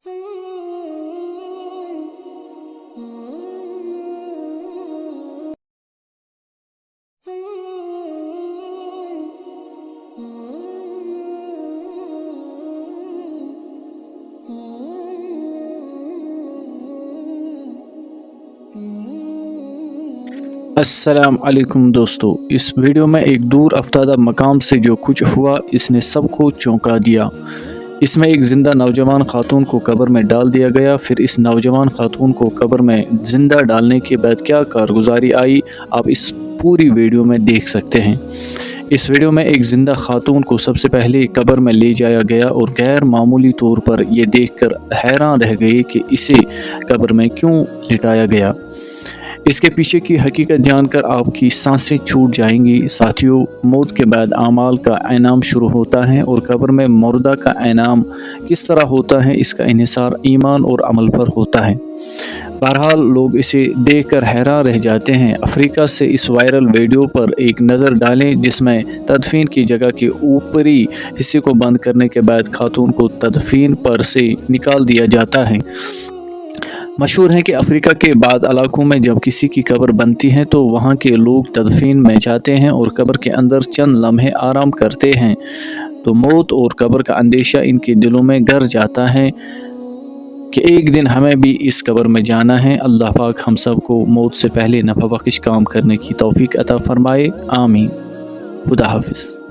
السلام علیکم دوستو، اس ویڈیو میں ایک دور افتادہ مقام سے جو کچھ ہوا اس نے سب کو چونکا دیا۔ اس میں ایک زندہ نوجوان خاتون کو قبر میں ڈال دیا گیا۔ پھر اس نوجوان خاتون کو قبر میں زندہ ڈالنے کے بعد کیا کارگزاری آئی، آپ اس پوری ویڈیو میں دیکھ سکتے ہیں۔ اس ویڈیو میں ایک زندہ خاتون کو سب سے پہلے قبر میں لے جایا گیا اور غیر معمولی طور پر یہ دیکھ کر حیران رہ گئے کہ اسے قبر میں کیوں لٹایا گیا۔ اس کے پیچھے کی حقیقت جان کر آپ کی سانسیں چھوٹ جائیں گی۔ ساتھیوں، موت کے بعد اعمال کا انعام شروع ہوتا ہے اور قبر میں مردہ کا انعام کس طرح ہوتا ہے، اس کا انحصار ایمان اور عمل پر ہوتا ہے۔ بہرحال لوگ اسے دیکھ کر حیران رہ جاتے ہیں۔ افریقہ سے اس وائرل ویڈیو پر ایک نظر ڈالیں جس میں تدفین کی جگہ کے اوپری حصے کو بند کرنے کے بعد خاتون کو تدفین پر سے نکال دیا جاتا ہے۔ مشہور ہے کہ افریقہ کے بعض علاقوں میں جب کسی کی قبر بنتی ہے تو وہاں کے لوگ تدفین میں جاتے ہیں اور قبر کے اندر چند لمحے آرام کرتے ہیں، تو موت اور قبر کا اندیشہ ان کے دلوں میں گھر جاتا ہے کہ ایک دن ہمیں بھی اس قبر میں جانا ہے۔ اللہ پاک ہم سب کو موت سے پہلے نفع بخش کام کرنے کی توفیق عطا فرمائے، آمین۔ خدا حافظ۔